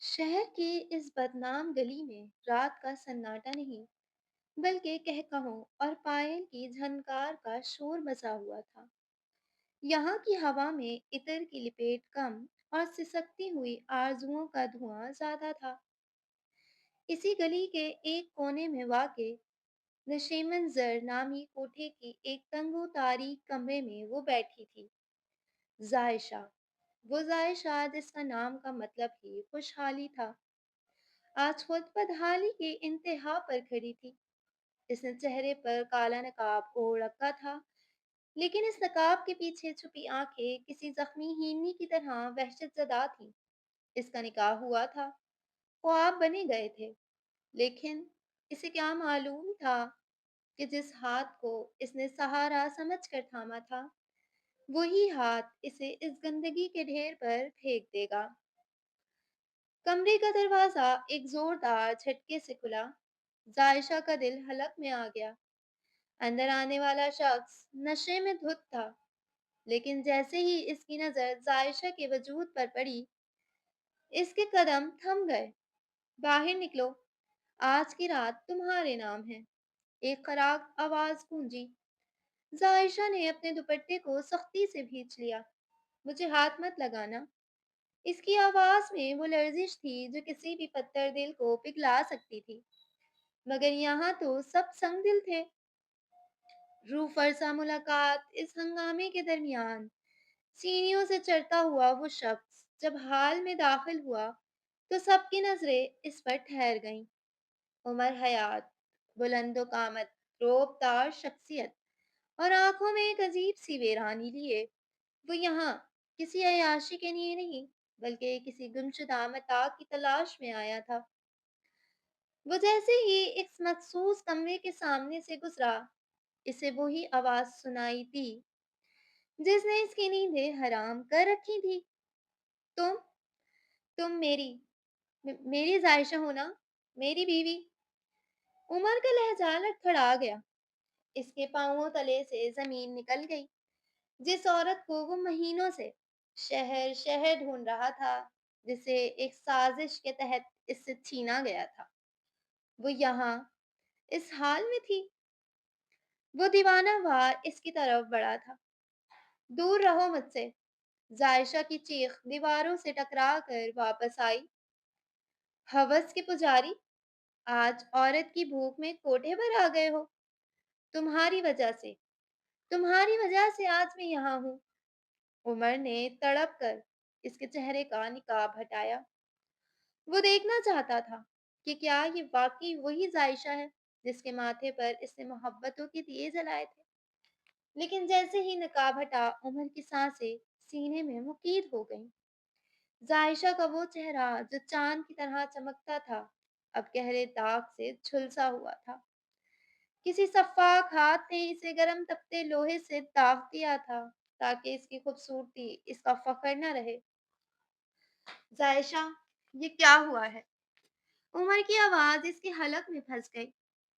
شہر کی اس بدنام گلی میں رات کا سناٹا نہیں بلکہ کہکہوں اور پائل کی جھنکار کا شور مچا ہوا تھا۔ یہاں کی ہوا میں عطر کی لپیٹ کم اور سسکتی ہوئی آرزوؤں کا دھواں زیادہ تھا۔ اسی گلی کے ایک کونے میں واقع نشیمن زر نامی کوٹھے کی ایک تنگ و تاریک کمرے میں وہ بیٹھی تھی، زائشہ۔ وہ زائشہ جس کا نام کا مطلب ہی خوشحالی تھا، آج خود بدحالی کے انتہا پر کھڑی تھی۔ اس نے چہرے پر کالا نقاب اوڑھ رکھا تھا، لیکن اس نقاب کے پیچھے چھپی آنکھیں کسی زخمی ہیرنی کی طرح وحشت زدہ تھیں۔ اس کا نکاح ہوا تھا، خواب بنے گئے تھے، لیکن اسے کیا معلوم تھا کہ جس ہاتھ کو اس نے سہارا سمجھ کر تھاما تھا، وہی ہاتھ اسے اس گندگی کے ڈھیر پر پھینک دے گا۔ کمرے کا دروازہ ایک زوردار جھٹکے سے کھلا۔ زائشہ کا دل حلق میں آ گیا۔ اندر آنے والا شخص نشے میں دھت تھا، لیکن جیسے ہی اس کی نظر زائشہ کے وجود پر پڑی، اس کے قدم تھم گئے۔ باہر نکلو، آج کی رات تمہارے نام ہے، ایک خراق آواز گونجی۔ زائشہ نے اپنے دوپٹے کو سختی سے بھینچ لیا۔ مجھے ہاتھ مت لگانا۔ اس کی آواز میں وہ لرزش تھی جو کسی بھی پتھر دل کو پگھلا سکتی تھی، مگر یہاں تو سب سنگ دل تھے۔ روح فرسا ملاقات اس ہنگامے کے درمیان سینیوں سے چڑھتا ہوا وہ شخص جب حال میں داخل ہوا تو سب کی نظریں اس پر ٹھہر گئیں۔ عمر حیات، بلند و قامت، روب دار شخصیت اور آنکھوں میں ایک عجیب سی ویرانی لیے وہ یہاں کسی عیاشی کے لیے نہیں بلکہ کسی گمشدہ متاع کی تلاش میں آیا تھا۔ وہ جیسے ہی ایک مخصوص کمرے کے سامنے سے گزرا، اسے وہی آواز سنائی دی جس نے اس کی نیندیں حرام کر رکھی تھی۔ تم تم میری زائشہ ہونا، میری بیوی۔ عمر کا لہجہ لڑکھڑا گیا۔ اس کے پاؤں تلے سے زمین نکل گئی۔ جس عورت کو وہ مہینوں سے شہر شہر ڈھونڈ رہا تھا، جسے ایک سازش کے تحت اس سے چھینا گیا تھا، وہ یہاں اس حال میں تھی۔ وہ دیوانہ وار اس کی طرف بڑھا تھا۔ دور رہو مجھ سے۔ زائشہ کی چیخ دیواروں سے ٹکرا کر واپس آئی۔ ہوس کے پجاری، آج عورت کی بھوک میں کوٹھے پر آ گئے ہو۔ تمہاری وجہ سے تمہاری وجہ سے آج میں یہاں ہوں۔ عمر نے تڑپ کر اس کے چہرے کا نقاب ہٹایا۔ وہ دیکھنا چاہتا تھا کہ کیا یہ واقعی وہی زائشہ ہے جس کے ماتھے پر اس نے محبتوں کے دیے جلائے تھے۔ لیکن جیسے ہی نقاب ہٹا، عمر کی سانسیں سینے میں مقید ہو گئیں۔ زائشہ کا وہ چہرہ جو چاند کی طرح چمکتا تھا، اب گہرے داغ سے جھلسا ہوا تھا۔ کسی شفاق ہاتھ نے اسے گرم تپتے لوہے سے داغ دیا تھا تاکہ اس کی خوبصورتی اس کا فخر نہ رہے۔ زائشہ، یہ کیا ہوا ہے؟ عمر کی آواز اس کے حلق میں پھنس گئی۔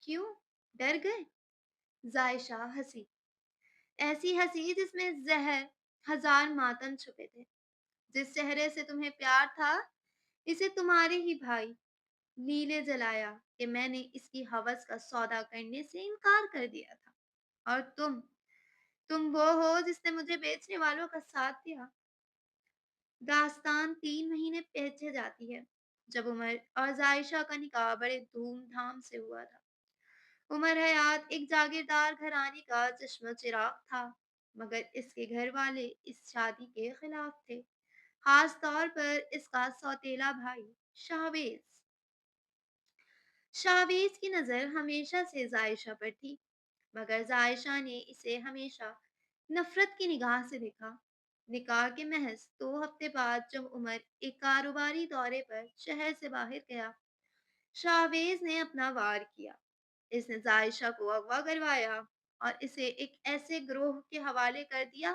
کیوں؟ ڈر گئے؟ زائشہ ہنسی، ایسی ہنسی جس میں زہر ہزار ماتم چھپے تھے۔ جس چہرے سے تمہیں پیار تھا، اسے تمہارے ہی بھائی نیلے جلایا کہ میں نے اس کی ہوس کا سودا کرنے سے انکار کر دیا تھا، اور تم وہ ہو جس نے مجھے بیچنے والوں کا ساتھ دیا۔ داستان 3 مہینے پیچھے جاتی ہے، جب عمر اور زائشہ کا نکاح بڑے دھوم دھام سے ہوا تھا۔ عمر حیات ایک جاگیردار گھرانے کا چشم و چراغ تھا، مگر اس کے گھر والے اس شادی کے خلاف تھے، خاص طور پر اس کا سوتیلا بھائی شاویز۔ شاویز کی نظر ہمیشہ سے زائشہ پر تھی، مگر زائشہ نے اسے ہمیشہ نفرت کی نگاہ سے دیکھا۔ نکاح کے محض 2 ہفتے بعد جب عمر ایک کاروباری دورے پر شہر سے باہر گیا، شاویز نے اپنا وار کیا۔ اس نے زائشہ کو اغوا کروایا اور اسے ایک ایسے گروہ کے حوالے کر دیا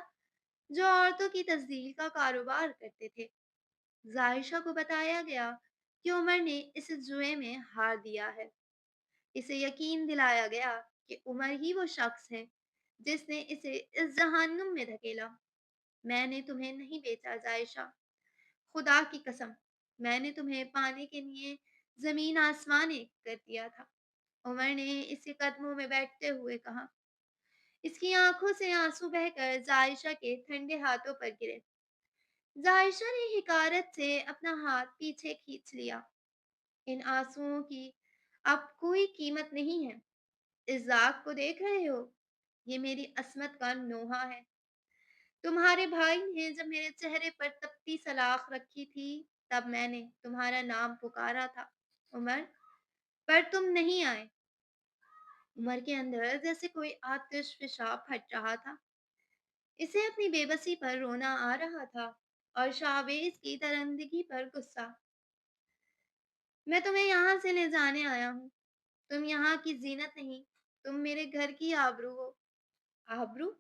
جو عورتوں کی تزدید کا کاروبار کرتے تھے۔ زائشہ کو بتایا گیا کہ عمر نے اسے جوئے میں ہار دیا ہے۔ اسے یقین دلایا گیا کہ عمر ہی وہ شخص ہے جس نے اسے اس جہنم میں دھکیلا۔ میں نے تمہیں نہیں بیچا زائشہ، خدا کی قسم، میں نے تمہیں پانے کے لیے زمین آسمان ایک کر دیا تھا۔ عمر نے اس کے قدموں میں بیٹھتے ہوئے کہا۔ اس کی آنکھوں سے آنسو بہ کر زائشہ کے ٹھنڈے ہاتھوں پر گرے۔ زائشہ نے حکارت سے اپنا ہاتھ پیچھے کھینچ لیا۔ ان آنسوؤں کی اب کوئی قیمت نہیں ہے۔ اس داغ کو دیکھ رہے ہو؟ یہ میری عصمت کا نوحہ ہے۔ تمہارے بھائی نے جب میرے چہرے پر تپتی سلاخ رکھی تھی، تب میں نے تمہارا نام پکارا تھا، عمر، پر تم نہیں آئے۔ عمر کے اندر جیسے کوئی آتش فشاں پھٹ رہا تھا۔ اسے اپنی بے بسی پر رونا آ رہا تھا اور شاہبیز کی درندگی پر غصہ۔ میں تمہیں یہاں سے لے جانے آیا ہوں۔ تم یہاں کی زینت نہیں، تم میرے گھر کی آبرو ہو۔ آبرو؟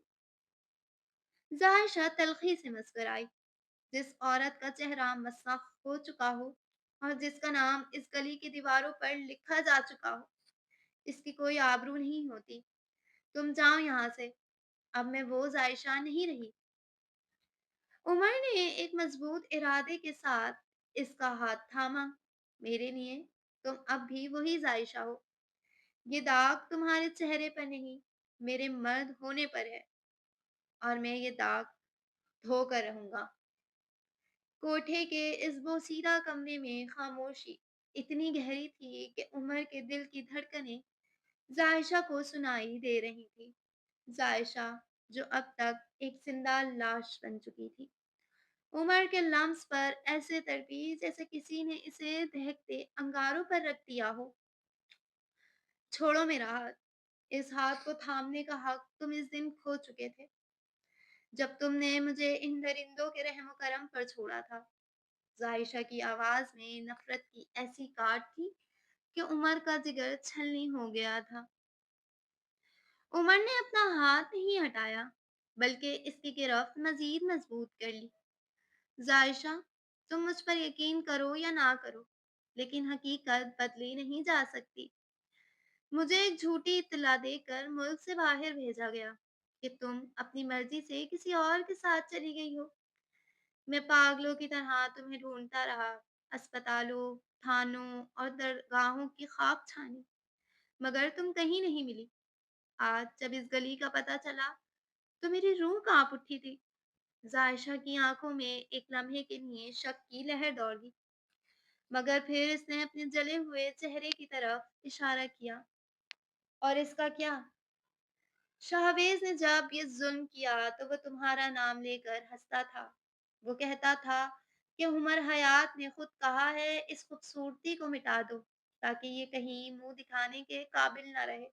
ظاہشہ تلخی سے مسکرائی۔ جس عورت کا چہرہ مسخ ہو چکا ہو اور جس کا نام اس گلی کی دیواروں پر لکھا جا چکا ہو، اس کی کوئی آبرو نہیں ہوتی۔ تم جاؤ یہاں سے، اب میں وہ ظاہشہ نہیں رہی۔ عمر نے ایک مضبوط ارادے کے ساتھ اس کا ہاتھ تھاما۔ میرے لیے تم اب بھی وہی ظاہشہ ہو۔ یہ داغ تمہارے چہرے پر نہیں، میرے مرد ہونے پر ہے، اور میں یہ داغ دھو کر رہوں گا۔ کوٹھے کے اس بوسیدہ کمرے میں خاموشی اتنی گہری تھی کہ عمر کے دل کی دھڑکنیں زائشہ کو سنائی دے رہی تھی۔ زائشہ جو اب تک ایک زندہ لاش بن چکی تھی، عمر کے لمس پر ایسے تڑپی جیسے کسی نے اسے دہکتے انگاروں پر رکھ دیا ہو۔ چھوڑو میرا ہاتھ۔ اس ہاتھ کو تھامنے کا حق تم اس دن کھو چکے تھے، جب تم نے مجھے ان درندوں کے رحم و کرم پر چھوڑا تھا۔ زائشہ کی آواز میں نفرت کی ایسی کاٹ تھی کہ عمر کا جگر چھلنی ہو گیا تھا۔ عمر نے اپنا ہاتھ نہیں ہٹایا، بلکہ اس کی گرفت مزید مضبوط کر لی۔ زائشہ، تم مجھ پر یقین کرو یا نہ کرو، لیکن حقیقت بدلی نہیں جا سکتی۔ مجھے ایک جھوٹی اطلاع دے کر ملک سے باہر بھیجا گیا کہ تم اپنی مرضی سے کسی اور کے ساتھ چلی گئی ہو۔ میں پاگلوں کی طرح تمہیں ڈھونڈتا رہا، اسپتالوں، تھانوں اور درگاہوں کی خاک چھانی، مگر تم کہیں نہیں ملی۔ آج جب اس گلی کا پتہ چلا تو میری روح کانپ اٹھی تھی۔ زائشہ کی آنکھوں میں ایک لمحے کے لیے شک کی لہر دوڑ گئی، مگر پھر اس نے اپنے جلے ہوئے چہرے کی طرف اشارہ کیا۔ اور اس کا کیا؟ شاہویز نے جب یہ ظلم کیا تو وہ تمہارا نام لے کر ہنستا تھا۔ وہ کہتا تھا کہ عمر حیات نے خود کہا ہے اس خوبصورتی کو مٹا دو تاکہ یہ کہیں منہ دکھانے کے قابل نہ رہے۔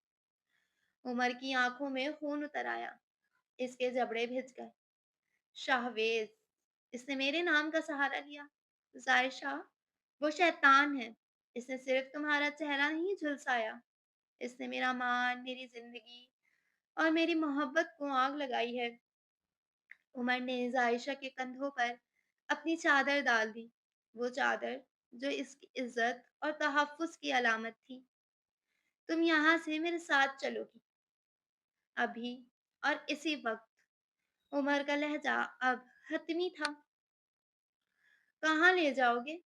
عمر کی آنکھوں میں خون اتر آیا، اس کے جبڑے بھج گئے۔ شاہویز، اس نے میرے نام کا سہارا لیا۔ زائشہ، وہ شیطان ہے۔ اس نے صرف تمہارا چہرہ نہیں جھلسایا، اس نے میرا مان، میری زندگی اور میری محبت کو آگ لگائی ہے۔ عمر نے زائشہ کے کندھوں پر اپنی چادر ڈال دی، وہ چادر جو اس کی عزت اور تحفظ کی علامت تھی۔ تم یہاں سے میرے ساتھ چلو گی، ابھی اور اسی وقت۔ عمر کا لہجہ اب حتمی تھا۔ کہاں لے جاؤ گے؟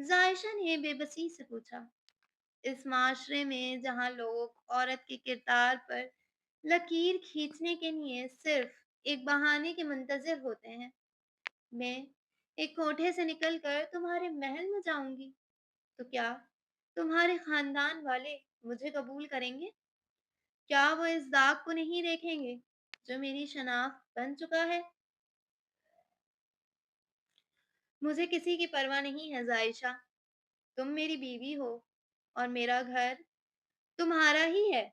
زائشہ نے بے بسی سے پوچھا۔ اس معاشرے میں جہاں لوگ عورت کے کردار پر لکیر کھینچنے کے لیے صرف ایک بہانے کے منتظر ہوتے ہیں، میں ایک کوٹھے سے نکل کر تمہارے محل میں جاؤں گی تو کیا تمہارے خاندان والے مجھے قبول کریں گے؟ کیا وہ اس داغ کو نہیں دیکھیں گے جو میری شناخت بن چکا ہے؟ مجھے کسی کی پرواہ نہیں ہے زائشہ۔ تم میری بیوی ہو اور میرا گھر تمہارا ہی ہے۔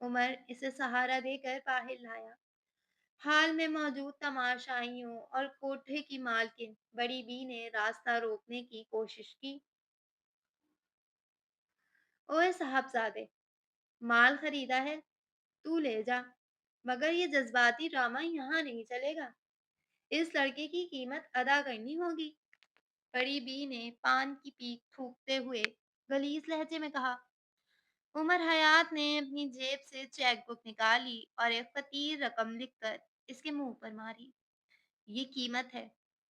عمر اسے سہارا دے کر باہر لایا۔ حال میں موجود تماشائیوں اور کوٹھے کی مالکن بڑی بی نے راستہ روکنے کی کوشش کی۔ اوے صاحبزادے، مال خریدا ہے، تو لے جا، مگر یہ جذباتی ڈرامہ یہاں نہیں چلے گا۔ اس لڑکے کی قیمت ادا کرنی ہوگی۔ بڑی بی نے پان کی پیک تھوکتے ہوئے غلیظ لہجے میں کہا۔ عمر حیات نے اپنی جیب سے چیک بک نکالی اور ایک فطیر رقم لکھ کر اس کے منہ پر ماری۔ یہ قیمت ہے۔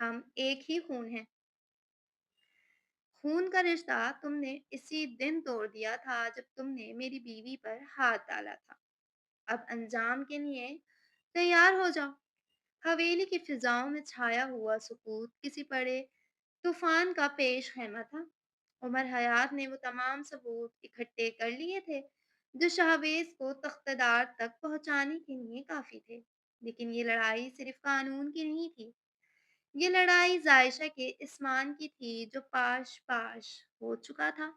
ہم ایک ہی خون ہیں۔ خون کا رشتہ تم نے اسی دن توڑ دیا تھا جب تم نے میری بیوی پر ہاتھ ڈالا تھا۔ اب انجام کے لیے تیار ہو جاؤ۔ حویلی کی فضاؤں میں چھایا ہوا سکوت کسی بڑے طوفان کا پیش خیمہ تھا۔ عمر حیات نے وہ تمام ثبوت اکٹھے کر لیے تھے جو شہبیز کو تختدار تک پہنچانے کے لیے کافی تھے، لیکن یہ لڑائی صرف قانون کی نہیں تھی، یہ لڑائی ظائشہ کے اسمان کی تھی جو پاش پاش ہو چکا تھا۔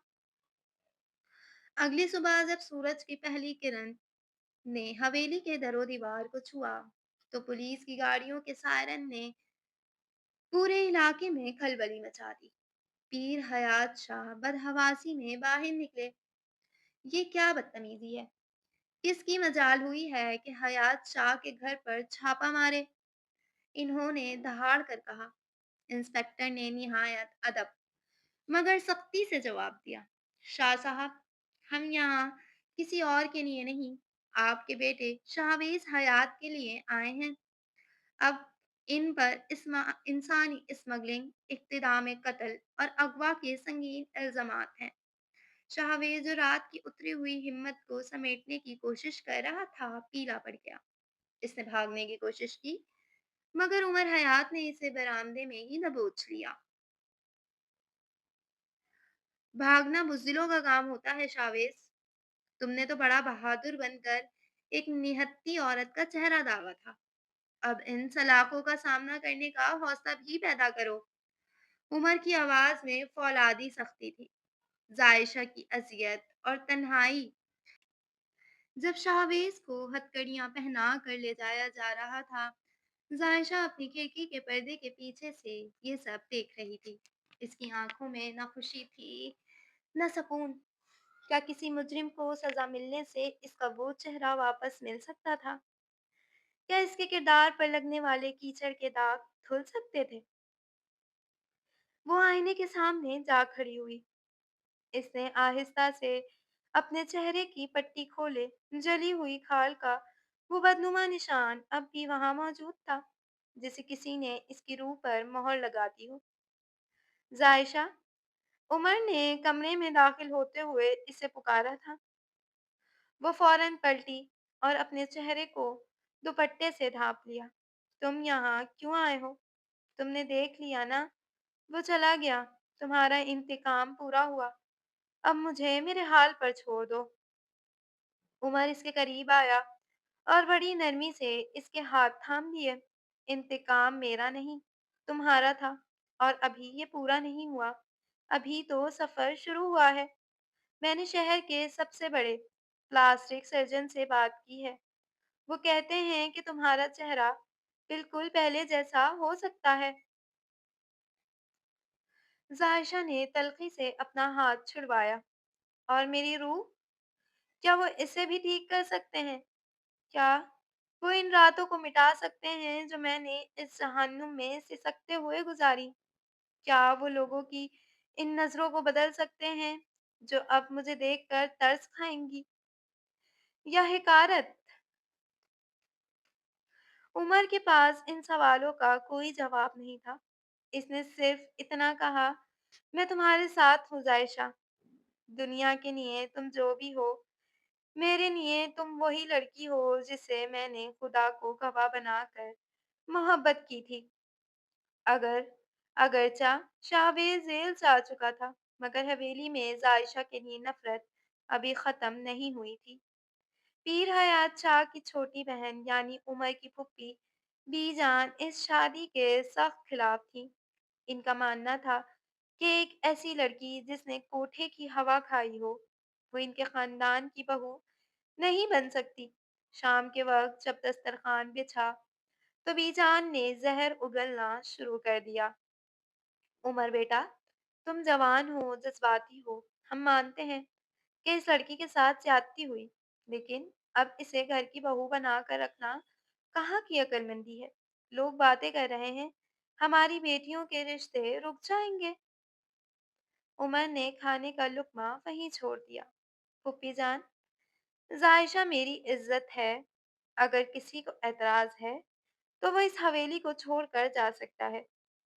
اگلی صبح جب سورج کی پہلی کرن نے حویلی کے در و دیوار کو چھوا تو پولیس کی گاڑیوں کے سائرن نے پورے علاقے میں کھلبلی مچا دی۔ پیر حیات شاہ بدحواسی میں باہر نکلے۔ یہ کیا بدتمیزی ہے؟ کس کی مجال ہوئی ہے کہ حیات شاہ کے گھر پر چھاپا مارے؟ انہوں نے دہاڑ کر کہا۔ انسپکٹر نے نہایت ادب مگر سختی سے جواب دیا، شاہ صاحب، ہم یہاں کسی اور کے لیے نہیں، آپ کے بیٹے شاہویز حیات کے لیے آئے ہیں۔ اب ان پر انسانی اسمگلنگ، اقتدام قتل اور اغوا کے سنگین الزامات ہیں۔ شاہویز جو رات کی اتری ہوئی ہمت کو سمیٹنے کی کوشش کر رہا تھا پیلا پڑ گیا۔ اس نے بھاگنے کی کوشش کی مگر عمر حیات نے اسے برآمدے میں ہی دبوچ لیا۔ بھاگنا بزدلوں کا کام ہوتا ہے شاویز، تم نے تو بڑا بہادر بن کر ایک نہتی عورت کا چہرہ داغا تھا، اب ان سلاخوں کا سامنا کرنے کا حوصلہ بھی پیدا کرو۔ عمر کی آواز میں فولادی سختی تھی۔ ظائشہ کی اذیت اور تنہائی جب شاہویز کو ہتکڑیاں پہنا کر لے جایا جا رہا تھا، ظائشہ اپنی کھڑکی کے پردے کے پیچھے سے یہ سب دیکھ رہی تھی۔ اس کی آنکھوں میں نہ خوشی تھی نہ سکون۔ کیا کسی مجرم کو سزا ملنے سے اس کا وہ چہرہ واپس مل سکتا تھا؟ کیا اس کے کردار پر لگنے والے کیچڑ کے داغ دھل سکتے تھے؟ وہ آئینے کے سامنے جا کھڑی ہوئی۔ اس نے آہستہ سے اپنے چہرے کی پٹی کھولے۔ جلی ہوئی کھال کا وہ بدنما نشان اب بھی وہاں موجود تھا، جیسے کسی نے اس کی روح پر مہر لگا دی ہو۔ ظائشہ، عمر نے کمرے میں داخل ہوتے ہوئے اسے پکارا تھا۔ وہ فوراً پلٹی اور اپنے چہرے کو دوپٹے سے ڈھانپ لیا۔ تم یہاں کیوں آئے ہو؟ تم نے دیکھ لیا نا، وہ چلا گیا، تمہارا انتقام پورا ہوا، اب مجھے میرے حال پر چھوڑ دو۔ عمر اس کے قریب آیا اور بڑی نرمی سے اس کے ہاتھ تھام لیے۔ انتقام میرا نہیں، تمہارا تھا، اور ابھی یہ پورا نہیں ہوا، ابھی تو سفر شروع ہوا ہے۔ میں نے شہر کے سب سے بڑے پلاسٹک سرجن سے بات کی ہے، وہ کہتے ہیں کہ تمہارا چہرہ بالکل پہلے جیسا ہو سکتا ہے۔ ظاہشہ نے تلخی سے اپنا ہاتھ چھڑوایا۔ اور میری روح، کیا وہ اسے بھی ٹھیک کر سکتے ہیں؟ کیا وہ ان راتوں کو مٹا سکتے ہیں جو میں نے اس جہنم میں سسکتے ہوئے گزاری؟ کیا وہ لوگوں کی ان نظروں کو بدل سکتے ہیں جو اب مجھے دیکھ کر ترس کھائیں گی؟ یا حقارت؟ عمر کے پاس ان سوالوں کا کوئی جواب نہیں تھا۔ اس نے صرف اتنا کہا، میں تمہارے ساتھ ہوں ظائشہ، دنیا کے لیے تم جو بھی ہو، میرے لیے تم وہی لڑکی ہو جسے میں نے خدا کو گواہ بنا کر محبت کی تھی۔ اگر اگرچہ شاہویز ذیل جا چکا تھا مگر حویلی میں ظائشہ کے لیے نفرت ابھی ختم نہیں ہوئی تھی۔ پیر حیات شاہ کی چھوٹی بہن یعنی عمر کی پھوپھی بی جان اس شادی کے سخت خلاف تھی۔ ان کا ماننا تھا کہ ایک ایسی لڑکی جس نے کوٹھے کی ہوا کھائی ہو وہ ان کے خاندان کی بہو نہیں بن سکتی۔ شام کے وقت جب دسترخوان بچھا تو بی جان نے زہر اگلنا شروع کر دیا۔ عمر بیٹا، تم جوان ہو، جذباتی ہو، ہم مانتے ہیں کہ اس لڑکی کے ساتھ زیادتی ہوئی، لیکن اب اسے گھر کی بہو بنا کر رکھنا کہاں کی عقل مندی ہے؟ لوگ باتیں کر رہے ہیں ہماری بیٹیوں کے رشتے رک جائیں گے۔ عمر نے کھانے کا لقمہ وہیں چھوڑ دیا۔ پھوپھی جان، ظائشہ میری عزت ہے، اگر کسی کو اعتراض ہے تو وہ اس حویلی کو چھوڑ کر جا سکتا ہے،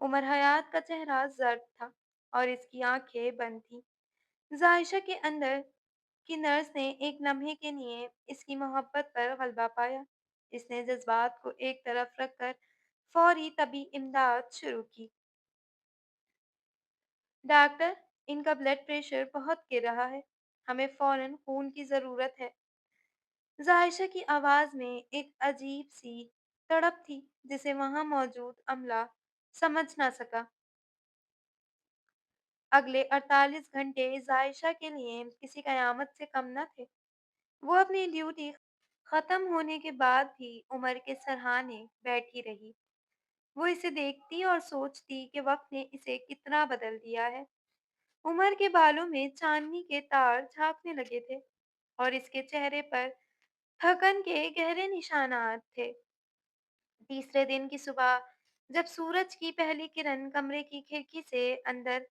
عمر حیات کا چہرہ زرد تھا اور اس کی آنکھیں بند تھیں۔ ظاہشہ کے اندر کی نرس نے ایک لمحے کے لیے اس کی محبت پر غلبہ پایا۔ اس نے جذبات کو ایک طرف رکھ کر فوری طبی امداد شروع کی۔ ڈاکٹر، ان کا بلڈ پریشر بہت گر رہا ہے، ہمیں فوراً خون کی ضرورت ہے۔ ظاہشہ کی آواز میں ایک عجیب سی تڑپ تھی جسے وہاں موجود عملہ سمجھ نہ سکا۔ اگلے 48 گھنٹے ظاہشہ کے لیے کسی قیامت سے کم نہ تھے۔ وہ اپنی ڈیوٹی ختم ہونے کے بعد بھی عمر کے سرہانے بیٹھی رہی۔ وہ اسے دیکھتی اور سوچتی کہ وقت نے اسے کتنا بدل دیا ہے۔ عمر کے بالوں میں چاندنی کے تار جھانکنے لگے تھے اور اس کے چہرے پر تھکن کے گہرے نشانات تھے۔ تیسرے دن کی صبح جب سورج کی پہلی کرن کمرے کی کھڑکی سے اندر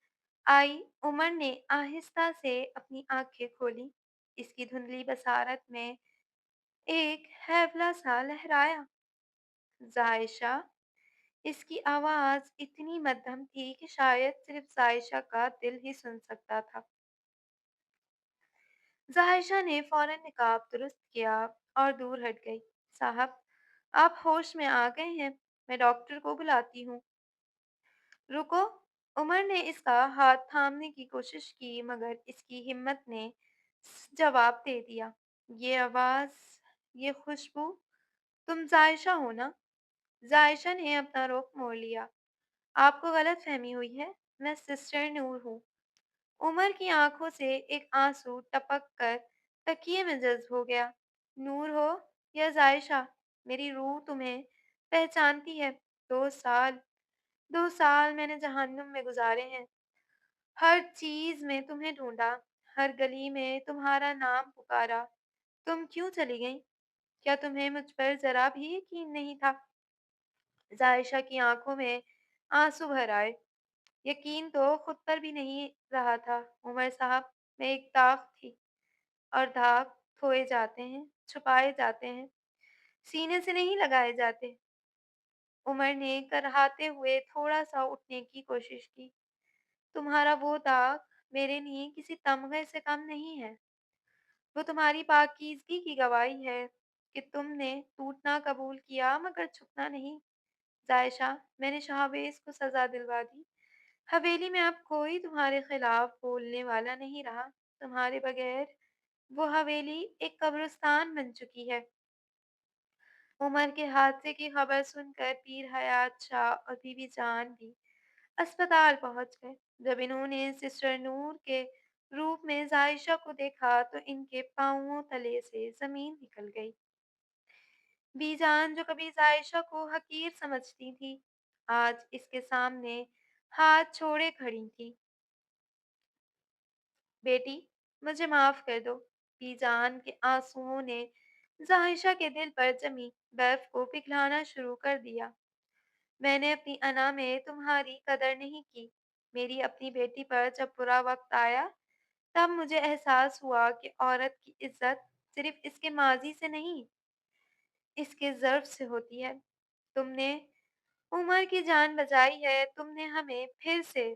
آئی، عمر نے آہستہ سے اپنی آنکھیں کھولی۔ اس کی دھندلی بصارت میں ایک ہیولا سا لہرایا۔ ظاہشہ! اس کی آواز اتنی مدھم تھی کہ شاید صرف ظاہشہ کا دل ہی سن سکتا تھا۔ ظاہشہ نے فوراً نقاب درست کیا اور دور ہٹ گئی۔ صاحب، آپ ہوش میں آ گئے ہیں، میں ڈاکٹر کو بلاتی ہوں۔ رکو! عمر نے اس کا ہاتھ تھامنے کی کوشش کی مگر اس کی ہمت نے جواب دے دیا۔ یہ آواز، یہ خوشبو، تم ظاہشہ ہو نا؟ ظاہشہ نے اپنا رخ موڑ لیا۔ آپ کو غلط فہمی ہوئی ہے، میں سسٹر نور ہوں۔ عمر کی آنکھوں سے ایک آنسو ٹپک کر تکیے میں جذب ہو گیا۔ نور ہو یا ظاہشہ، میری روح تمہیں پہچانتی ہے۔ 2 سال، 2 سال میں نے جہنم میں گزارے ہیں۔ ہر چیز میں تمہیں ڈھونڈا، ہر گلی میں تمہارا نام پکارا۔ تم کیوں چلی گئیں؟ کیا تمہیں مجھ پر ذرا بھی یقین نہیں تھا؟ ظاہشہ کی آنکھوں میں آنسو بھر آئے۔ یقین تو خود پر بھی نہیں رہا تھا عمر صاحب، میں ایک داغ تھی، اور داغ دھوئے جاتے ہیں، چھپائے جاتے ہیں، سینے سے نہیں لگائے جاتے۔ عمر نے کرہاتے ہوئے تھوڑا سا اٹھنے کی کوشش کی۔ تمہارا وہ داغ میرے لیے کسی تمغے سے کم نہیں ہے۔ وہ تمہاری پاکیزگی کی گواہی ہے کہ تم نے ٹوٹنا قبول کیا مگر چھپنا نہیں۔ ظاہشہ، میں نے شہباز کو سزا دلوا دی۔ حویلی میں اب کوئی تمہارے خلاف بولنے والا نہیں رہا۔ تمہارے بغیر وہ حویلی ایک قبرستان بن چکی ہے۔ عمر کے حادثے کی خبر سن کر پیر حیات شاہ اور بی بی جان بھی اسپتال پہنچ گئے۔ جب انہوں نے سسٹر نور کے روپ میں ظاہشہ کو دیکھا تو ان کے پاؤں تلے سے زمین نکل گئی۔ بی جان جو کبھی ظاہشہ کو حقیر سمجھتی تھی، آج اس کے سامنے ہاتھ چھوڑے کھڑی تھی۔ بیٹی، مجھے معاف کر دو۔ بی جان کے آنسوؤں نے ظاہشہ کے دل پر جمی برف کو پگھلانا شروع کر دیا۔ میں نے اپنی انا میں تمہاری قدر نہیں کی۔ میری اپنی بیٹی پر جب برا وقت آیا تب مجھے احساس ہوا کہ عورت کی عزت صرف اس کے ماضی سے نہیں، اس کے ظرف سے ہوتی ہے۔ تم نے عمر کی جان بچائی ہے، تم نے ہمیں پھر سے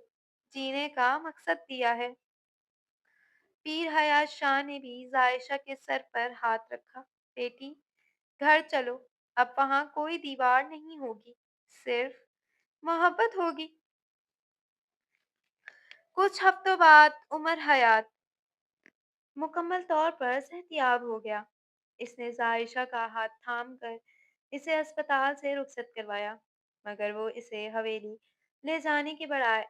جینے کا مقصد دیا ہے۔ پیر حیات شاہ نے بھی ظاہشہ کے سر پر ہاتھ رکھا۔ بیٹی، گھر چلو، اب وہاں کوئی دیوار نہیں ہوگی، صرف محبت ہوگی۔ کچھ ہفتوں بعد عمر حیات مکمل طور پر صحتیاب ہو گیا۔ اس نے ظاہشہ کا ہاتھ تھام کر اسے اسپتال سے رخصت کروایا، مگر وہ اسے حویلی لے جانے کے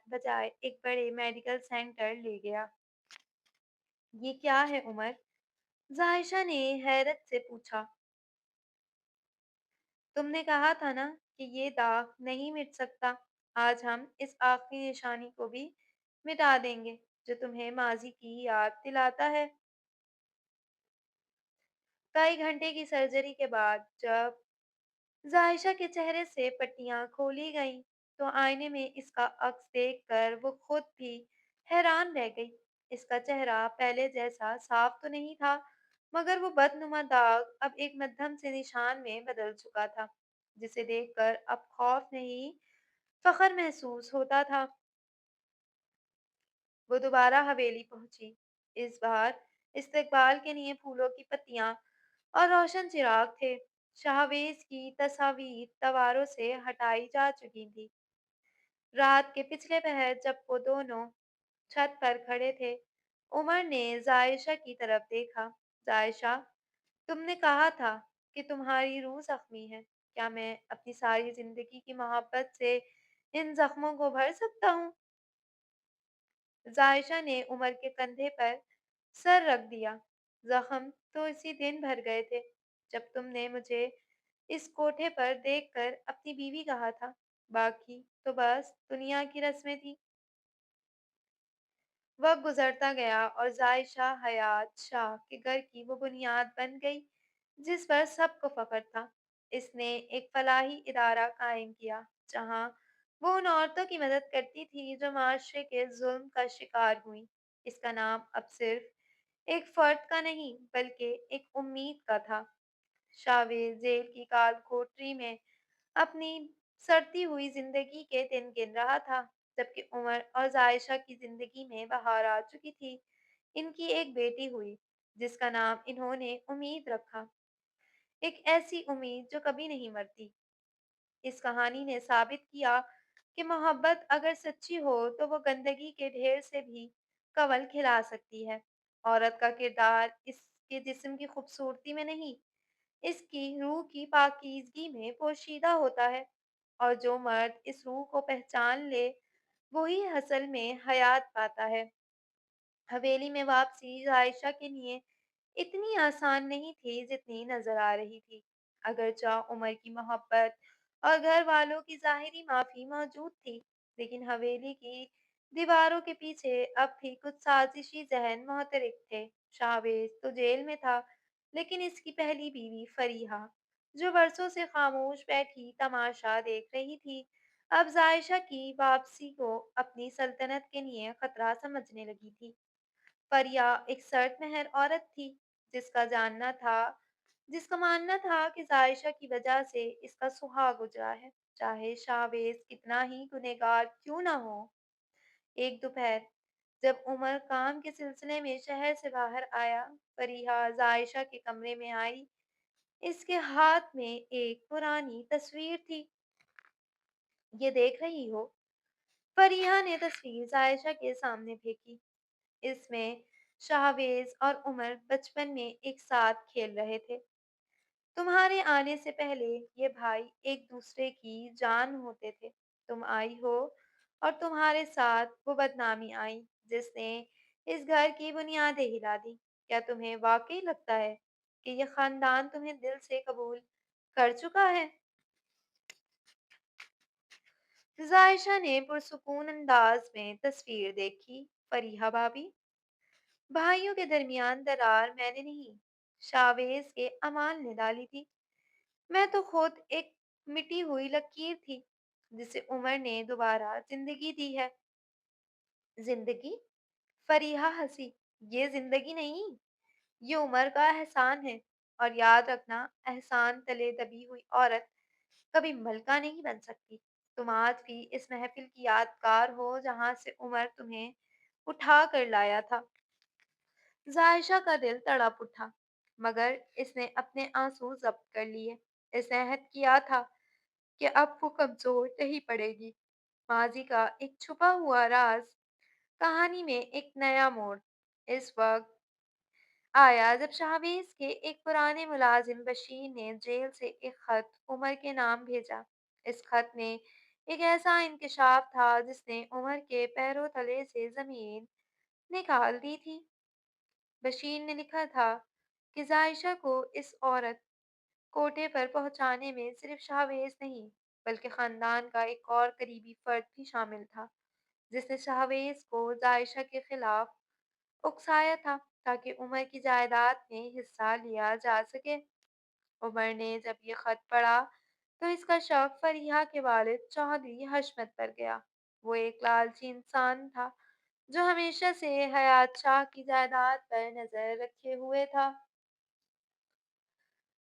بجائے ایک بڑے میڈیکل سینٹر لے گیا۔ یہ کیا ہے عمر؟ ظاہشہ نے حیرت سے پوچھا۔ تم نے کہا تھا نا کہ یہ داغ نہیں مٹ سکتا۔ آج ہم اس آخری نشانی کو بھی مٹا دیں گے جو تمہیں ماضی کی یاد دلاتا ہے۔ کئی گھنٹے کی سرجری کے بعد جب ظاہشہ کے چہرے سے پٹیاں کھولی گئیں تو آئینے میں اس کا عکس دیکھ کر وہ خود بھی حیران رہ گئی۔ اس کا چہرہ پہلے جیسا صاف تو نہیں تھا مگر وہ بدنما داغ اب ایک مدھم سے نشان میں بدل چکا تھا جسے دیکھ کر اب خوف نہیں فخر محسوس ہوتا تھا۔ وہ دوبارہ حویلی پہنچی۔ اس بار استقبال کے لیے پھولوں کی پتیاں اور روشن چراغ تھے۔ شاہویز کی تصاویر دواروں سے ہٹائی جا چکی تھی۔ رات کے پچھلے پہر جب وہ دونوں چھت پر کھڑے تھے، عمر نے زائشہ کی طرف دیکھا۔ زائشہ، تم نے کہا تھا کہ تمہاری روح زخمی ہے۔ کیا میں اپنی ساری زندگی کی محبت سے ان زخموں کو بھر سکتا ہوں؟ زائشہ نے عمر کے کندھے پر سر رکھ دیا۔ زخم تو اسی دن بھر گئے تھے جب تم نے مجھے اس کوٹھے پر دیکھ کر اپنی بیوی کہا تھا۔ باقی تو بس دنیا کی رسمیں تھی۔ وقت گزرتا گیا اور عائشہ حیات شاہ کے گھر کی وہ بنیاد بن گئی جس پر سب کو فخر تھا۔ اس نے ایک فلاحی ادارہ قائم کیا جہاں وہ ان عورتوں کی مدد کرتی تھی جو معاشرے کے ظلم کا شکار ہوئیں۔ اس کا نام اب صرف ایک فرد کا نہیں بلکہ ایک امید کا تھا۔ شاویز جیل کی کال کوٹری میں اپنی سڑتی ہوئی زندگی کے دن گن رہا تھا جبکہ عمر اور عائشہ کی زندگی میں بہار آ چکی تھی۔ ان کی ایک بیٹی ہوئی جس کا نام انہوں نے امید رکھا، ایک ایسی امید جو کبھی نہیں مرتی۔ اس کہانی نے ثابت کیا کہ محبت اگر سچی ہو تو وہ گندگی کے ڈھیر سے بھی کنول کھلا سکتی ہے۔ عورت کا کردار اس کے جسم کی خوبصورتی میں نہیں، اس کی روح کی پاکیزگی میں پوشیدہ ہوتا ہے، اور جو مرد اس روح کو پہچان لے وہی اصل میں حیات پاتا ہے۔ حویلی میں واپسی عائشہ کے لیے اتنی آسان نہیں تھی جتنی نظر آ رہی تھی۔ اگرچہ عمر کی محبت اور گھر والوں کی ظاہری معافی موجود تھی، لیکن حویلی کی دیواروں کے پیچھے اب بھی کچھ سازشی ذہن محترک تھے۔ شاہویز تو جیل میں تھا، لیکن اس کی پہلی بیوی فریحہ جو برسوں سے خاموش بیٹھی تماشا دیکھ رہی تھی، اب عائشہ کی واپسی کو اپنی سلطنت کے لیے خطرہ سمجھنے لگی تھی۔ فریا ایک سرد مہر عورت تھی جس کا جاننا تھا جس کا ماننا تھا کہ عائشہ کی وجہ سے اس کا سہاگ اجڑا ہے، چاہے شاویز کتنا ہی گنہگار کیوں نہ ہو۔ ایک دوپہر جب عمر کام کے سلسلے میں شہر سے باہر آیا، فریحہ عائشہ کے کمرے میں آئی۔ اس کے ہاتھ میں ایک پرانی تصویر تھی۔ یہ دیکھ رہی ہو؟ فریحہ نے تصویر عائشہ کے سامنے پھینکی۔ اس میں شاہویز اور عمر بچپن میں ایک ساتھ کھیل رہے تھے۔ تمہارے آنے سے پہلے یہ بھائی ایک دوسرے کی جان ہوتے تھے۔ تم آئی ہو اور تمہارے ساتھ وہ بدنامی آئی جس نے اس گھر کی بنیادیں ہلا دی۔ کیا تمہیں واقعی لگتا ہے کہ یہ خاندان تمہیں دل سے قبول کر چکا ہے؟ عائشہ نے پرسکون انداز میں تصویر دیکھی۔ فریحہ بھابی، بھائیوں کے درمیان درار میں نے نہیں، شاویز کے امال نے ڈالی تھی۔ میں تو خود ایک مٹی ہوئی لکیر تھی جسے عمر نے دوبارہ زندگی دی ہے۔ زندگی؟ فریحہ ہنسی۔ یہ زندگی نہیں، یہ عمر کا احسان ہے، اور یاد رکھنا احسان تلے دبی ہوئی عورت کبھی ملکہ نہیں بن سکتی۔ تم آج بھی اس محفل کی یادگار ہو جہاں سے عمر تمہیں اٹھا کر لایا تھا۔ عائشہ کا دل تڑپ اٹھا مگر اس نے اپنے آنسو ضبط کر لیے۔ اس نے عہد کیا تھا کہ اب وہ کمزور نہیں پڑے گی۔ ماضی کا ایک چھپا ہوا راز کہانی میں ایک نیا موڑ اس وقت آیا جب شاہویز کے ایک پرانے ملازم بشیر نے جیل سے ایک خط عمر کے نام بھیجا۔ اس خط میں ایک ایسا انکشاف تھا جس نے عمر کے پیروں تلے سے زمین نکال دی تھی۔ بشیر نے لکھا تھا کہ عائشہ کو اس عورت کوٹے پر پہنچانے میں صرف شاہویز نہیں بلکہ خاندان کا ایک اور قریبی فرد بھی شامل تھا جس نے شاہویز کو عائشہ کے خلاف اکسایا تھا تاکہ عمر کی جائیداد میں حصہ لیا جا سکے۔ عمر نے جب یہ خط پڑھا تو اس کا شک فریحہ کے والد چودھری حشمت پر گیا۔ وہ ایک لالچی انسان تھا جو ہمیشہ سے حیات شاہ کی جائیداد پر نظر رکھے ہوئے تھا۔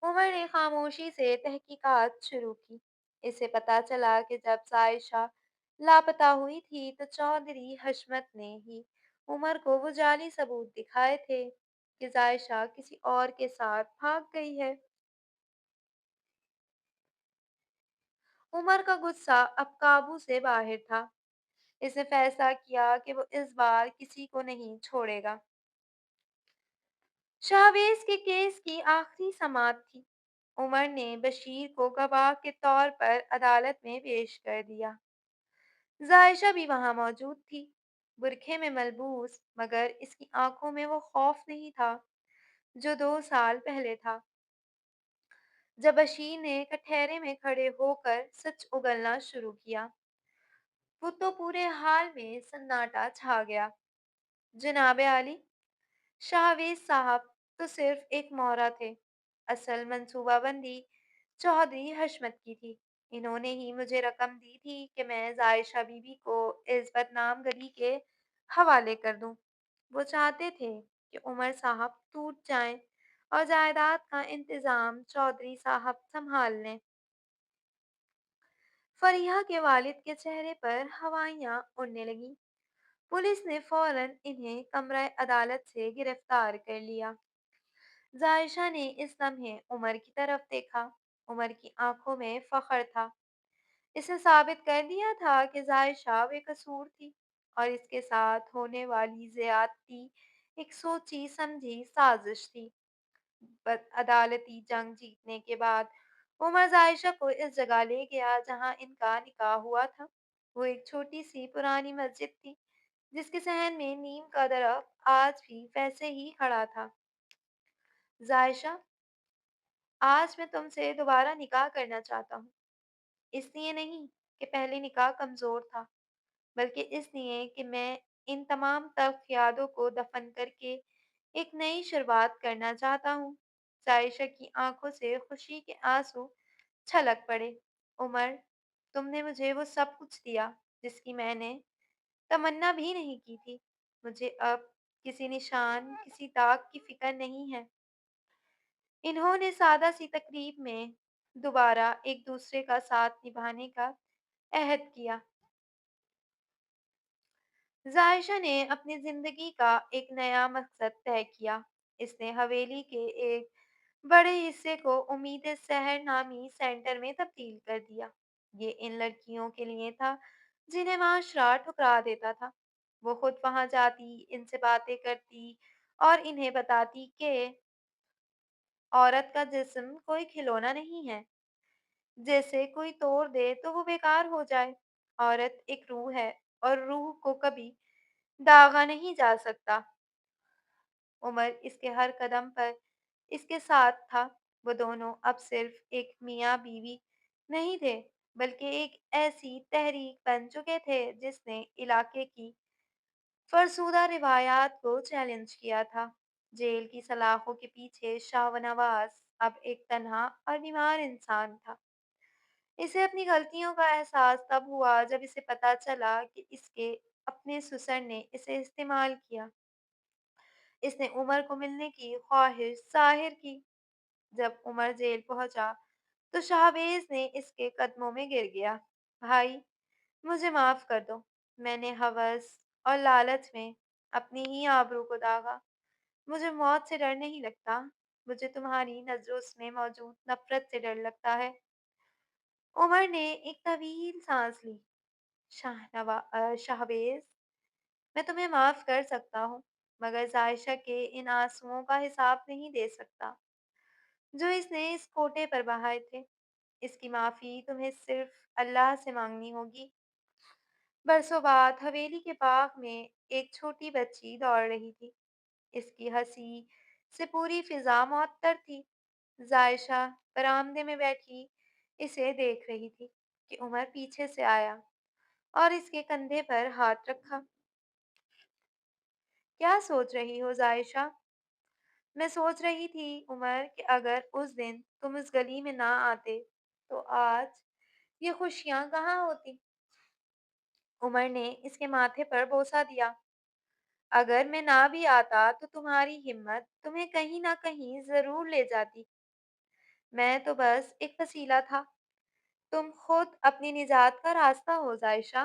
عمر نے خاموشی سے تحقیقات شروع کی۔ اسے پتہ چلا کہ جب عائشہ لاپتہ ہوئی تھی تو چودھری حشمت نے ہی عمر کو وہ جعلی ثبوت دکھائے تھے کہ عائشہ کسی اور کے ساتھ بھاگ گئی ہے۔ عمر کا غصہ اب قابو سے باہر تھا۔ اس نے فیصلہ کیا کہ وہ اس بار کسی کو نہیں چھوڑے گا۔ شاہویز کے کیس کی آخری سماعت تھی۔ عمر نے بشیر کو گواہ کے طور پر عدالت میں پیش کر دیا۔ ظاہشہ بھی وہاں موجود تھی، برقعے میں ملبوس، مگر اس کی آنکھوں میں وہ خوف نہیں تھا جو 2 سال پہلے تھا، جب بشیر نے کٹہرے میں کھڑے ہو کر سچ اگلنا شروع کیا۔ وہ تو پورے حال میں سناٹا چھا گیا۔ جناب عالی، شاہویز صاحب تو صرف ایک مورا تھے، اصل منصوبہ بندی چودھری حشمت کی تھی۔ انہوں نے ہی مجھے رقم دی تھی کہ میں عائشہ بی بی کو اس بدنام گلی کے حوالے کر دوں۔ وہ چاہتے تھے کہ عمر صاحب ٹوٹ جائیں اور جائیداد کا انتظام چودھری صاحب سنبھال لیں۔ فریحہ کے والد کے چہرے پر ہوائیاں اڑنے لگیں۔ پولیس نے فوراً انہیں کمرہ عدالت سے گرفتار کر لیا۔ عائشہ نے اس لمحے عمر کی طرف دیکھا۔ عمر کی آنکھوں میں فخر تھا۔ اس نے ثابت کر دیا تھا کہ عائشہ بے قصور تھی اور اس کے ساتھ ہونے والی زیادتی ایک سوچی سمجھی سازش تھی۔ عدالتی جنگ جیتنے کے بعد عمر عائشہ کو اس جگہ لے گیا جہاں ان کا نکاح ہوا تھا۔ وہ ایک چھوٹی سی پرانی مسجد تھی جس کے صحن میں نیم کا درخت آج بھی ویسے ہی کھڑا تھا۔ عائشہ، آج میں تم سے دوبارہ نکاح کرنا چاہتا ہوں، اس لیے نہیں کہ پہلے نکاح کمزور تھا، بلکہ اس لیے کہ میں ان تمام تلخ یادوں کو دفن کر کے ایک نئی شروعات کرنا چاہتا ہوں۔ عائشہ کی آنکھوں سے خوشی کے آنسو چھلک پڑے۔ عمر، تم نے مجھے وہ سب کچھ دیا جس کی میں نے تمنا بھی نہیں کی تھی۔ مجھے اب کسی نشان، کسی داغ کی فکر نہیں ہے۔ انہوں نے سادہ سی تقریب میں دوبارہ ایک دوسرے کا ساتھ نبھانے کا عہد کیا۔ عائشہ نے اپنی زندگی کا ایک نیا مقصد طے کیا۔ اس نے حویلی کے ایک بڑے حصے کو امید سحر نامی سینٹر میں تبدیل کر دیا۔ یہ ان لڑکیوں کے لیے تھا جنہیں معاشرہ ٹھکرا دیتا تھا۔ وہ خود وہاں جاتی، ان سے باتیں کرتی اور انہیں بتاتی کہ عورت کا جسم کوئی کھلونا نہیں ہے، جیسے کوئی توڑ دے تو وہ بیکار ہو جائے۔ عورت ایک روح ہے اور روح کو کبھی داغا نہیں جا سکتا۔ عمر اس کے ہر قدم پر اس کے ساتھ تھا۔ وہ دونوں اب صرف ایک میاں بیوی نہیں تھے، بلکہ ایک ایسی تحریک بن چکے تھے جس نے علاقے کی فرسودہ روایات کو چیلنج کیا تھا۔ جیل کی سلاخوں کے پیچھے شاہ نواز اب ایک تنہا اور بیمار انسان تھا۔ اسے اپنی غلطیوں کا احساس تب ہوا جب اسے پتہ چلا کہ اس کے اپنے سسر نے اسے استعمال کیا۔ اس نے عمر کو ملنے کی خواہش ظاہر کی۔ جب عمر جیل پہنچا تو شاہویز نے اس کے قدموں میں گر گیا۔ بھائی، مجھے معاف کر دو۔ میں نے ہوس اور لالچ میں اپنی ہی آبرو کو داغا۔ مجھے موت سے ڈر نہیں لگتا، مجھے تمہاری نظروں میں موجود نفرت سے ڈر لگتا ہے۔ عمر نے ایک طویل سانس لی۔ شاہویز، میں تمہیں معاف کر سکتا ہوں، مگر عائشہ کے ان آنسوؤں کا حساب نہیں دے سکتا جو اس نے اس کوٹے پر بہائے تھے۔ اس کی معافی تمہیں صرف اللہ سے مانگنی ہوگی۔ برسوں بعد حویلی کے باغ میں ایک چھوٹی بچی دوڑ رہی تھی۔ اس کی ہنسی سے پوری فضا معطر تھی۔ عائشہ برآمدے میں بیٹھی اسے دیکھ رہی تھی کہ عمر پیچھے سے آیا اور اس کے کندھے پر ہاتھ رکھا۔ کیا سوچ رہی ہو عائشہ؟ میں سوچ رہی تھی عمر کہ اگر اس دن تم اس گلی میں نہ آتے تو آج یہ خوشیاں کہاں ہوتی؟ عمر نے اس کے ماتھے پر بوسہ دیا۔ اگر میں نہ بھی آتا تو تمہاری ہمت تمہیں کہیں نہ کہیں ضرور لے جاتی۔ میں تو بس ایک وسیلہ تھا۔ تم خود اپنی نجات کا راستہ ہو عائشہ۔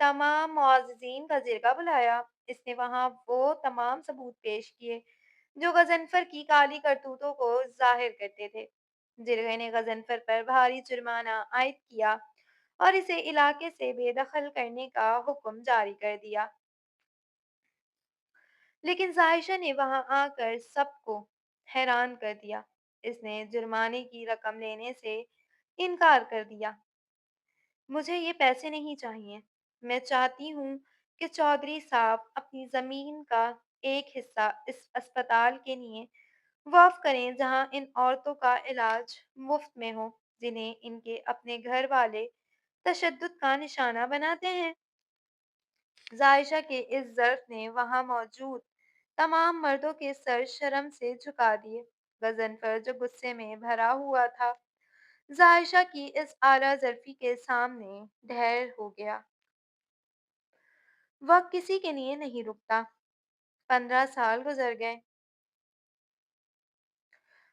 تمام معززین کا جرگہ بلایا۔ اس نے وہاں وہ تمام ثبوت پیش کیے جو غضنفر کی کالی کرتوتوں کو ظاہر کرتے تھے۔ جرگہ نے غضنفر پر بھاری جرمانہ عائد کیا اور اسے علاقے سے بے دخل کرنے کا حکم جاری کر دیا۔ لیکن ظاہشہ نے وہاں آ کر سب کو حیران کر دیا۔ اس نے جرمانے کی رقم لینے سے انکار کر دیا۔ مجھے یہ پیسے نہیں چاہیے۔ میں چاہتی ہوں کہ چودھری صاحب اپنی زمین کا ایک حصہ اس اسپتال کے لیے وقف کریں جہاں ان عورتوں کا علاج مفت میں ہو جنہیں ان کے اپنے گھر والے تشدد کا نشانہ بناتے ہیں۔ ظاہشہ کے اس ظرف نے وہاں موجود تمام مردوں کے سر شرم سے جھکا دیے۔ غضنفر جو غصے میں بھرا ہوا تھا ظاہشہ کی اس اعلیٰ ظرفی کے سامنے ڈھیر ہو گیا۔ وقت کسی کے لیے نہیں رکتا۔ 15 سال گزر گئے۔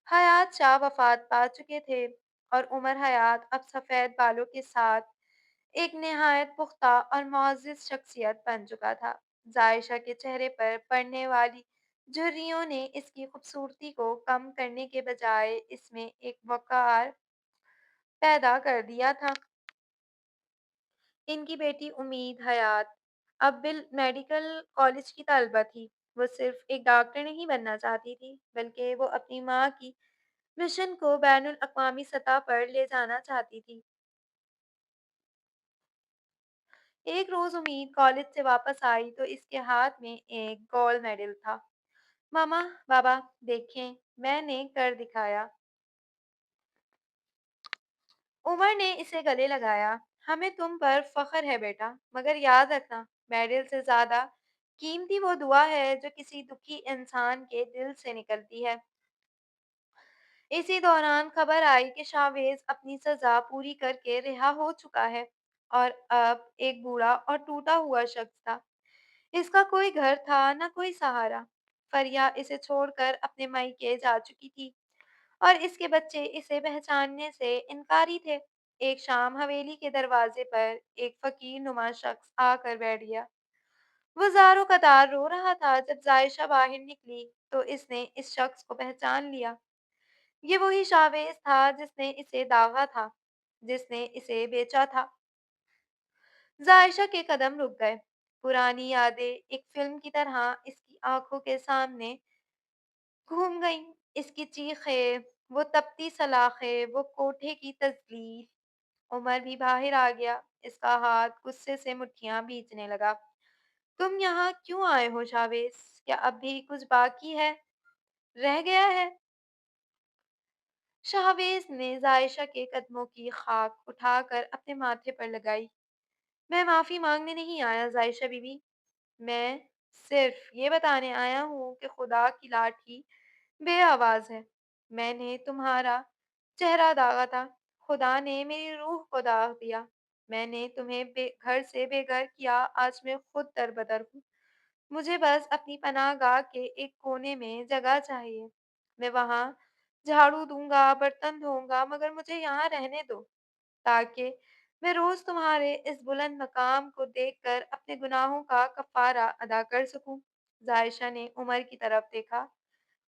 حیات شاہ وفات پا چکے تھے اور عمر حیات اب سفید بالوں کے ساتھ ایک نہایت پختہ اور معزز شخصیت بن چکا تھا۔ عائشہ کے چہرے پر پڑنے والی جھریوں نے اس کی خوبصورتی کو کم کرنے کے بجائے اس میں ایک وقار پیدا کر دیا تھا۔ ان کی بیٹی امید حیات اب میڈیکل کالج کی طالبہ تھی۔ وہ صرف ایک ڈاکٹر نہیں بننا چاہتی تھی بلکہ وہ اپنی ماں کی مشن کو بین الاقوامی سطح پر لے جانا چاہتی تھی۔ ایک روز امید کالج سے واپس آئی تو اس کے ہاتھ میں ایک گولڈ میڈل تھا۔ ماما، بابا، دیکھیں، میں نے کر دکھایا۔ عمر نے اسے گلے لگایا۔ ہمیں تم پر فخر ہے بیٹا، مگر یاد رکھنا میڈل سے زیادہ قیمتی وہ دعا ہے جو کسی دکھی انسان کے دل سے نکلتی ہے۔ اسی دوران خبر آئی کہ شاویز اپنی سزا پوری کر کے رہا ہو چکا ہے اور اب ایک بوڑھا اور ٹوٹا ہوا شخص تھا۔ اس کا کوئی گھر تھا نہ کوئی سہارا۔ فریا اسے چھوڑ کر اپنے مائکے جا چکی تھی اور اس کے بچے اسے پہچاننے سے انکاری تھے۔ ایک شام حویلی کے دروازے پر ایک فقیر نما شخص آ کر بیٹھ گیا۔ وہ زاروں قطار رو رہا تھا۔ جب عائشہ باہر نکلی تو اس نے اس شخص کو پہچان لیا۔ یہ وہی شاویز تھا جس نے اسے داغا تھا، جس نے اسے بیچا تھا۔ عائشہ کے قدم رک گئے۔ پرانی یادیں ایک فلم کی طرح اس کی آنکھوں کے سامنے گھوم گئیں۔ اس کی چیخیں، وہ تپتی سلاخیں، وہ کوٹھے کی تزلیل۔ عمر بھی باہر آ گیا۔ اس کا ہاتھ غصے سے مٹھیاں بھیجنے لگا۔ تم یہاں کیوں آئے ہو شاویز؟ کیا اب بھی کچھ باقی ہے، رہ گیا ہے؟ شاویز نے عائشہ کے قدموں کی خاک اٹھا کر اپنے ماتھے پر لگائی۔ میں معافی مانگنے نہیں آیا عائشہ بی بی، میں صرف یہ بتانے آیا ہوں کہ خدا کی لاٹھی بے آواز ہے۔ میں نے تمہارا چہرہ داغا تھا، خدا نے میری روح کو داغ دیا۔ میں نے تمہیں گھر سے بے گھر کیا، آج میں خود در بدر ہوں۔ مجھے بس اپنی پناہ گاہ کے ایک کونے میں جگہ چاہیے۔ میں وہاں جھاڑو دوں گا، برتن دھوؤں گا، مگر مجھے یہاں رہنے دو تاکہ میں روز تمہارے اس بلند مقام کو دیکھ کر اپنے گناہوں کا کفارہ ادا کر سکوں۔ عائشہ نے عمر کی طرف دیکھا۔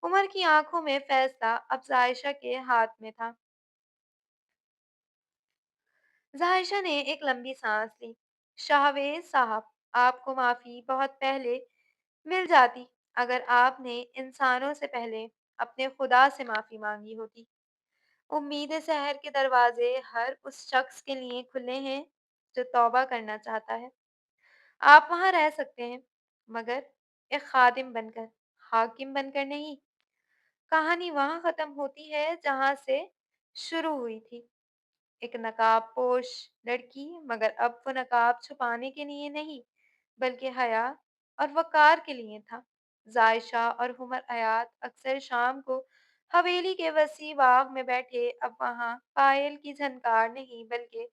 عمر کی آنکھوں میں فیصلہ اب عائشہ کے ہاتھ میں تھا۔ عائشہ نے ایک لمبی سانس لی۔ شاہویز صاحب، آپ کو معافی بہت پہلے مل جاتی اگر آپ نے انسانوں سے پہلے اپنے خدا سے معافی مانگی ہوتی۔ امید سحر کے دروازے ہر اس شخص کے لیے کھلے ہیں جو توبہ کرنا چاہتا ہے۔ آپ وہاں رہ سکتے ہیں، مگر ایک خادم بن کر، حاکم بن کر نہیں۔ کہانی وہاں ختم ہوتی ہے جہاں سے شروع ہوئی تھی۔ ایک نقاب پوش لڑکی، مگر اب وہ نقاب چھپانے کے لیے نہیں بلکہ حیا اور وقار کے لیے تھا۔ عائشہ اور عمر حیات اکثر شام کو حویلی کے وسیع باغ میں بیٹھے اب وہاں پائل کی جھنکار نہیں بلکہ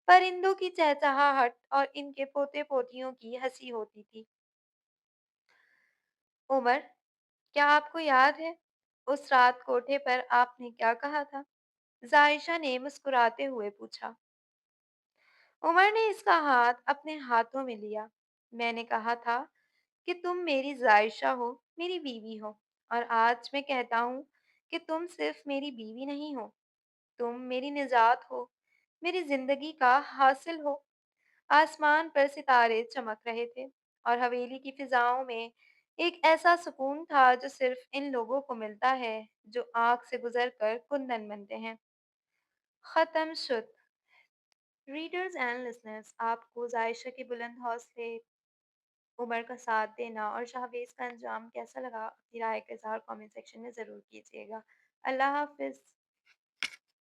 پرندوں کی چہچہاہٹ اور ان کے پوتے پوتیوں کی ہنسی ہوتی تھی۔ عمر، کیا آپ کو یاد ہے اس رات کوٹھے پر آپ نے کیا کہا تھا؟ عائشہ نے مسکراتے ہوئے پوچھا۔ عمر نے اس کا ہاتھ اپنے ہاتھوں میں لیا۔ میں نے کہا تھا کہ تم میری عائشہ ہو، میری بیوی ہو، اور آج میں کہتا ہوں کہ تم صرف میری بیوی نہیں ہو، تم میری نجات ہو، میری زندگی کا حاصل ہو۔ آسمان پر ستارے چمک رہے تھے اور حویلی کی فضاؤں میں ایک ایسا سکون تھا جو صرف ان لوگوں کو ملتا ہے جو آنکھ سے گزر کر کندن بنتے ہیں۔ ختم شد۔ ریڈرز اینڈ لسنرز، آپ کو عائشہ کے بلند حوصلے، عمر کا ساتھ دینا اور شہباز کا انجام کیسا لگا؟ اپنی رائے کا اظہار کامنٹ سیکشن میں ضرور کیجیے گا۔ اللہ حافظ۔